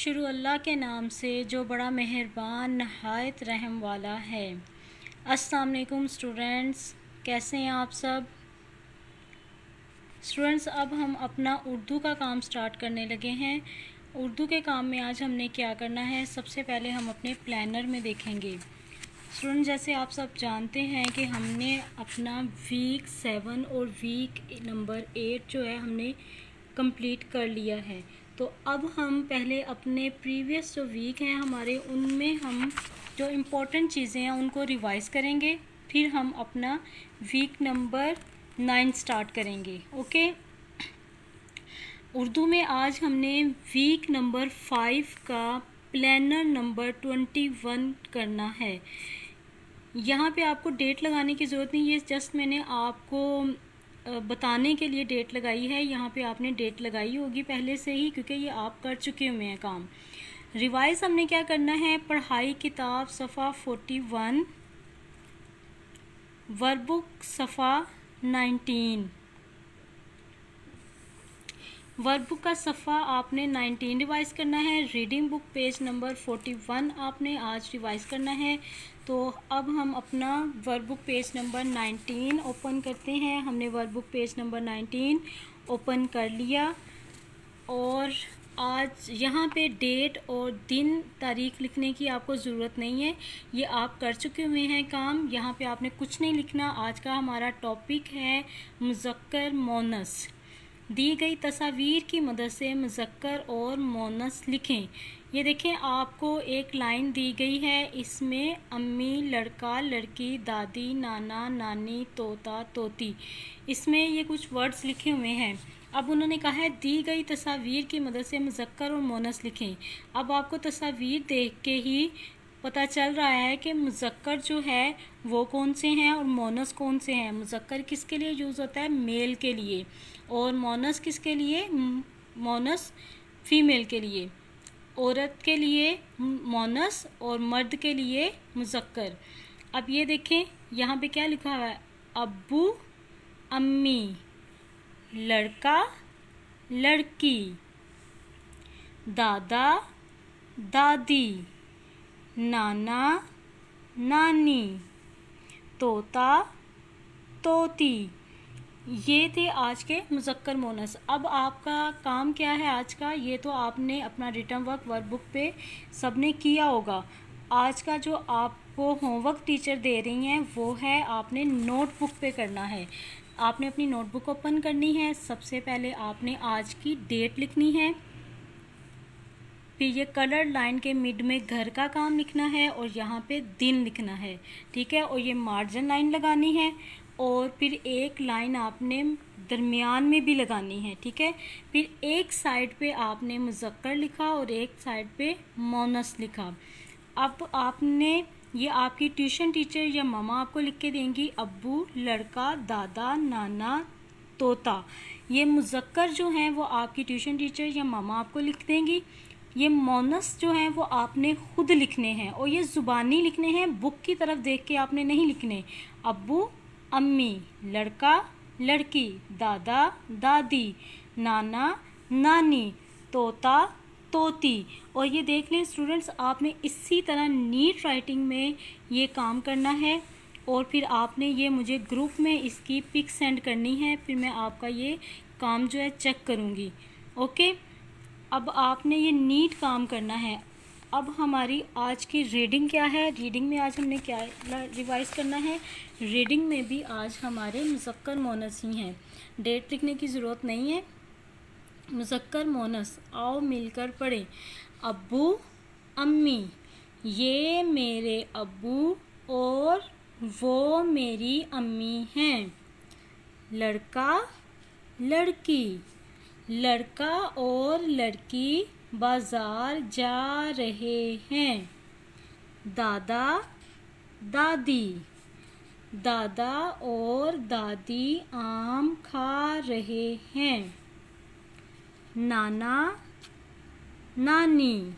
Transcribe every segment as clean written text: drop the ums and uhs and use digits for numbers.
शुरू अल्लाह के नाम से जो बड़ा मेहरबान नहायत रहम वाला है। अस्सलाम वालेकुम स्टूडेंट्स, कैसे हैं आप सब स्टूडेंट्स। अब हम अपना उर्दू का काम स्टार्ट करने लगे हैं। उर्दू के काम में आज हमने क्या करना है, सबसे पहले हम अपने प्लानर में देखेंगे। स्टूडेंट, जैसे आप सब जानते हैं कि हमने अपना वीक 7 और वीक नंबर 8 जो है हमने कंप्लीट कर लिया है। तो अब हम पहले अपने प्रीवियस जो वीक हैं हमारे, उनमें हम जो इम्पोर्टेंट चीज़ें हैं उनको रिवाइज़ करेंगे, फिर हम अपना वीक नंबर 9 स्टार्ट करेंगे। ओके। उर्दू में आज हमने वीक नंबर 5 का प्लानर नंबर 21 करना है। यहाँ पे आपको डेट लगाने की ज़रूरत नहीं है, जस्ट मैंने आपको बताने के लिए डेट लगाई है। यहाँ पे आपने डेट लगाई होगी पहले से ही, क्योंकि ये आप कर चुके हुए हैं काम। रिवाइज हमने क्या करना है, पढ़ाई किताब सफ़ा 41, वर्कबुक सफ़ा 19। वर्कबुक का सफ़ा आपने 19 रिवाइज़ करना है। रीडिंग बुक पेज नंबर 41 आपने आज रिवाइज़ करना है। तो अब हम अपना वर्कबुक पेज नंबर 19 ओपन करते हैं। हमने वर्कबुक पेज नंबर 19 ओपन कर लिया और आज यहाँ पे डेट और दिन तारीख लिखने की आपको ज़रूरत नहीं है, ये आप कर चुके हुए हैं काम। यहाँ पे आपने कुछ नहीं लिखना। आज का हमारा टॉपिक है मुज़क्कर मोनस। दी गई तस्वीर की मदद से मुज़क्कर और मोनस लिखें। ये देखें, आपको एक लाइन दी गई है, इसमें अम्मी, लड़का, लड़की, दादी, नाना, नानी, तोता, तोती, इसमें ये कुछ वर्ड्स लिखे हुए हैं। अब उन्होंने कहा है दी गई तस्वीर की मदद से मुज़क्कर और मोनस लिखें। अब आपको तस्वीर देख के ही पता चल रहा है कि मुज़क्कर जो है वो कौन से हैं और मोनस कौन से हैं। मुज़क्कर किसके लिए यूज़ होता है, मेल के लिए, और मोनस किसके लिए, मोनस फीमेल के लिए, औरत के लिए मोनस और मर्द के लिए मुज़क्कर। अब ये देखें यहाँ पे क्या लिखा हुआ है, अब्बू, अम्मी, लड़का, लड़की, दादा, दादी, नाना, नानी, तोता, तोती। ये थे आज के मुज़क्कर मोनस। अब आपका काम क्या है आज का, ये तो आपने अपना रिटर्न वर्क वर्कबुक पे सबने किया होगा। आज का जो आपको होमवर्क टीचर दे रही हैं वो है आपने नोटबुक पे करना है। आपने अपनी नोटबुक ओपन करनी है। सबसे पहले आपने आज की डेट लिखनी है, फिर ये कलर लाइन के मिड में घर का काम लिखना है और यहाँ पे दिन लिखना है, ठीक है। और ये मार्जिन लाइन लगानी है और फिर एक लाइन आपने दरमियान में भी लगानी है, ठीक है। फिर एक साइड पे आपने मुज़क्कर लिखा और एक साइड पे मोनस लिखा। अब आपने ये आपकी ट्यूशन टीचर या ममा आपको लिख के देंगी, अब्बू, लड़का, दादा, नाना, तोता। ये मुज़क्कर जो हैं वो आपकी ट्यूशन टीचर या ममा आपको लिख देंगी। ये मोनस जो हैं वो आपने खुद लिखने हैं और ये ज़ुबानी लिखने हैं, बुक की तरफ देख के आपने नहीं लिखने। अब्बू, अम्मी, लड़का, लड़की, दादा, दादी, नाना, नानी, तोता, तोती। और ये देख लें स्टूडेंट्स, आपने इसी तरह नीट राइटिंग में ये काम करना है और फिर आपने ये मुझे ग्रुप में इसकी पिक सेंड करनी है, फिर मैं आपका ये काम जो है चेक करूँगी। ओके। अब आपने ये नीट काम करना है। अब हमारी आज की रीडिंग क्या है, रीडिंग में आज हमने क्या रिवाइज़ करना है। रीडिंग में भी आज हमारे मुज़क्कर मोनस ही हैं, डेट लिखने की ज़रूरत नहीं है। मुज़क्कर मोनस, आओ मिलकर पढ़ें। अब्बू, अम्मी, ये मेरे अब्बू और वो मेरी अम्मी हैं। लड़का, लड़की, लड़का और लड़की बाज़ार जा रहे हैं। दादा, दादी, दादा और दादी आम खा रहे हैं। नाना, नानी,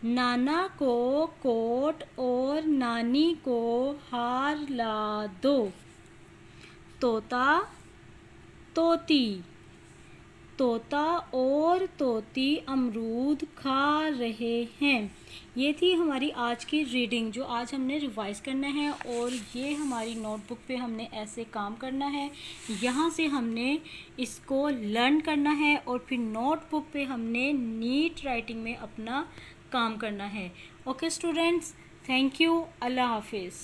नाना को कोट और नानी को हार ला दो। तोता, तोती, तोता और तोती अमरूद खा रहे हैं। ये थी हमारी आज की रीडिंग जो आज हमने रिवाइज करना है, और ये हमारी नोटबुक पे हमने ऐसे काम करना है। यहाँ से हमने इसको लर्न करना है और फिर नोटबुक पे हमने नीट राइटिंग में अपना काम करना है। ओके स्टूडेंट्स, थैंक यू, अल्लाह हाफिज़।